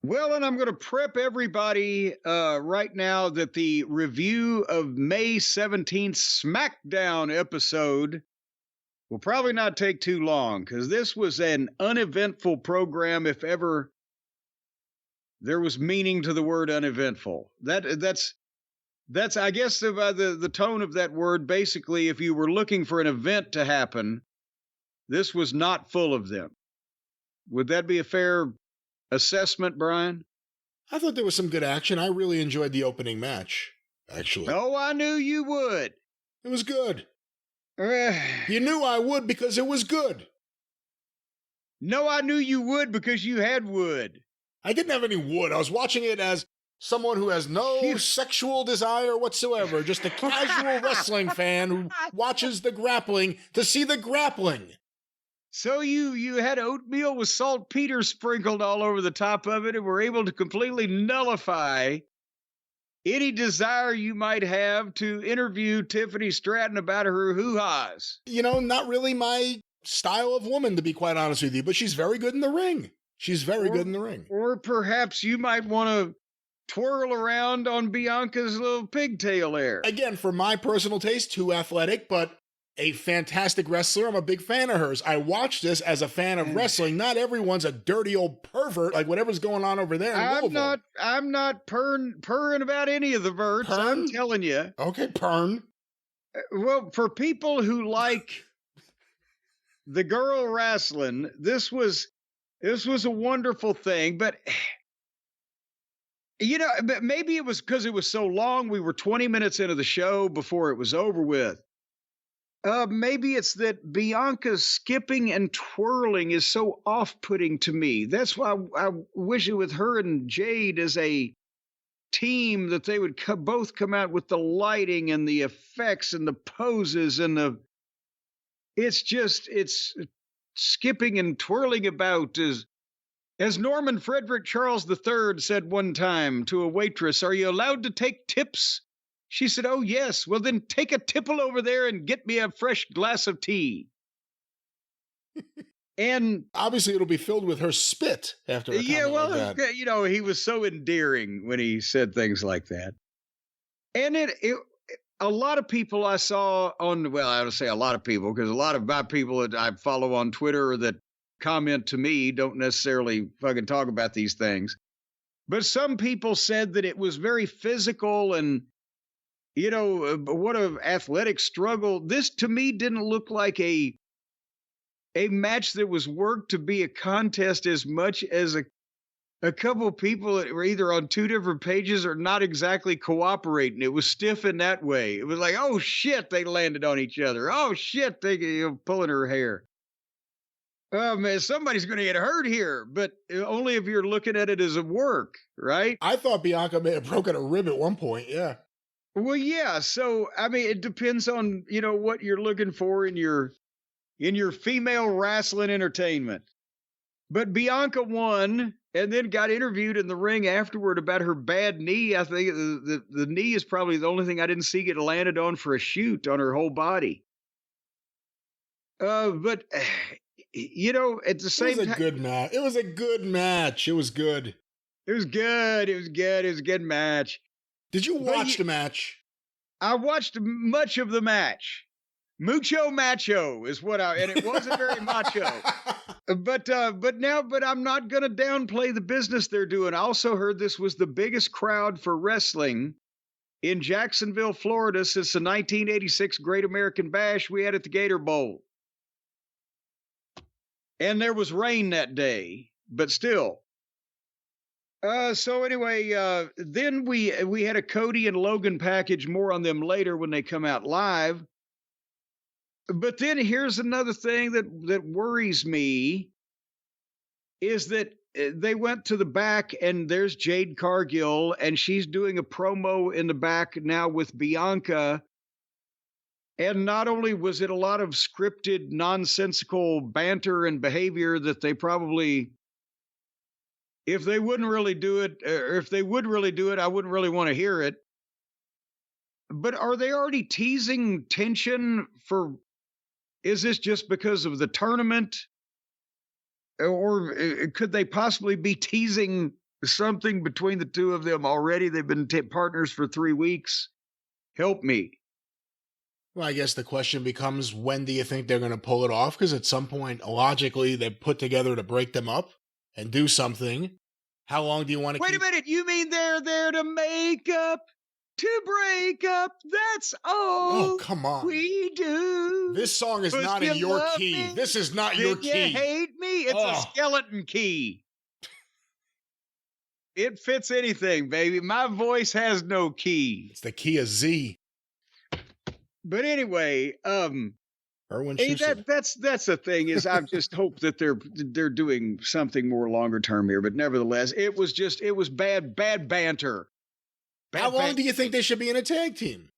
Well, and I'm going to prep everybody right now that the review of May 17th Smackdown episode will probably not take too long because this was an uneventful program, if ever there was meaning to the word uneventful. That's I guess the tone of that word. Basically, if you were looking for an event to happen, this was not full of them. Would that be a fair assessment, Brian? I thought there was some good action. I really enjoyed the opening match, actually. Oh, I knew you would. It was good. You knew I would because it was good. No, I knew you would because you had wood. I didn't have any wood. I was watching it as someone who has no sexual desire whatsoever, just a casual wrestling fan who watches the grappling to see the grappling. So you had oatmeal with saltpeter sprinkled all over the top of it and were able to completely nullify any desire you might have to interview Tiffany Stratton about her hoo-has. You know, not really my style of woman, to be quite honest with you, but she's very good in the ring. She's very good in the ring. Or perhaps you might want to twirl around on Bianca's little pigtail there. Again, for my personal taste, too athletic, but a fantastic wrestler. I'm a big fan of hers. I watch this as a fan of wrestling. Not everyone's a dirty old pervert like whatever's going on over there in Louisville. I'm not purring about any of the verts. Pern? I'm telling you. Okay, pern. Well, for people who like the girl wrestling, this was a wonderful thing, but you know, maybe it was because it was so long. We were 20 minutes into the show before it was over with. Maybe it's that Bianca's skipping and twirling is so off-putting to me. That's why I wish it with her and Jade as a team that they would both come out with the lighting and the effects and the poses and it's skipping and twirling about as Norman Frederick Charles III said one time to a waitress, "Are you allowed to take tips?" She said, "Oh, yes. Well, then take a tipple over there and get me a fresh glass of tea." And obviously it'll be filled with her spit after a comment like that. You know, he was so endearing when he said things like that. And a lot of people I saw on, well, I don't say a lot of people, because a lot of my people that I follow on Twitter that comment to me don't necessarily fucking talk about these things. But some people said that it was very physical and, you know, what an athletic struggle. This to me didn't look like a match that was worked to be a contest as much as a couple of people that were either on two different pages or not exactly cooperating. It was stiff in that way. It was like, oh shit, they landed on each other. Oh shit, they pulling her hair. Oh man, somebody's going to get hurt here, but only if you're looking at it as a work, right? I thought Bianca may have broken a rib at one point. Yeah. Well, yeah. So, I mean, it depends on, you know, what you're looking for in your female wrestling entertainment. But Bianca won and then got interviewed in the ring afterward about her bad knee. I think the knee is probably the only thing I didn't see get landed on for a shoot on her whole body. But you know, at the same time, it was a good match. It was a good match. It was good. It was good. It was good. It was a good match. Did you watch the match? I watched much of the match. Mucho macho is what and it wasn't very macho. But I'm not going to downplay the business they're doing. I also heard this was the biggest crowd for wrestling in Jacksonville, Florida since the 1986 Great American Bash we had at the Gator Bowl. And there was rain that day, but still. So anyway, then we had a Cody and Logan package, more on them later when they come out live. But then here's another thing that worries me is that they went to the back and there's Jade Cargill and she's doing a promo in the back now with Bianca. And not only was it a lot of scripted, nonsensical banter and behavior that they probably, if they wouldn't really do it, or if they would really do it, I wouldn't really want to hear it. But are they already teasing tension for, is this just because of the tournament? Or could they possibly be teasing something between the two of them already. They've been partners for 3 weeks. Help me. Well, I guess the question becomes, when do you think they're going to pull it off? Because at some point, logically, they're put together to break them up and do something. How long do you want to Wait a minute. You mean they're there to make up, to break up? That's all. Oh, come on. We do. This song is not in your key. Me? This is not your key. You hate me? It's a skeleton key. It fits anything, baby. My voice has no key. It's the key of Z. But anyway, Erwin hey, that's the thing is I just hope that they're doing something more longer term here. But nevertheless, it was bad banter. How long do you think they should be in a tag team?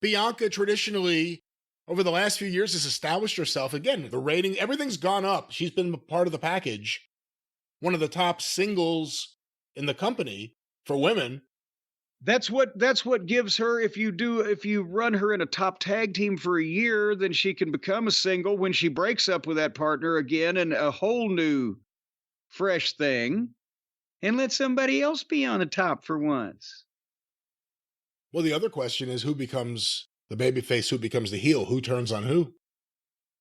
Bianca traditionally, over the last few years, has established herself. Again, the rating, everything's gone up. She's been part of the package. One of the top singles in the company for women. That's what gives her, if you run her in a top tag team for a year, then she can become a single when she breaks up with that partner again and a whole new fresh thing, and let somebody else be on the top for once. Well, the other question is, who becomes the babyface, who becomes the heel, who turns on who?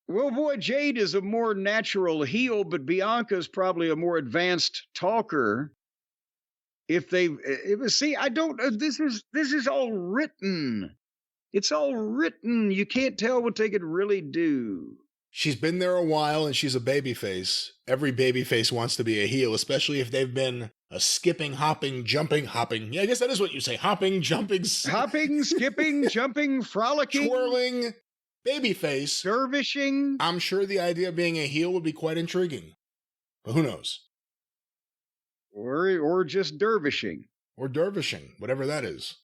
Well, boy, Jade is a more natural heel, but Bianca's probably a more advanced talker. I don't. This is all written. It's all written. You can't tell what they could really do. She's been there a while, and she's a babyface. Every babyface wants to be a heel, especially if they've been a skipping, hopping, jumping. Yeah, I guess that is what you say. Hopping, jumping, hopping, skipping, jumping, frolicking, twirling, babyface, dervishing. I'm sure the idea of being a heel would be quite intriguing, but who knows? Or just dervishing. Or dervishing, whatever that is.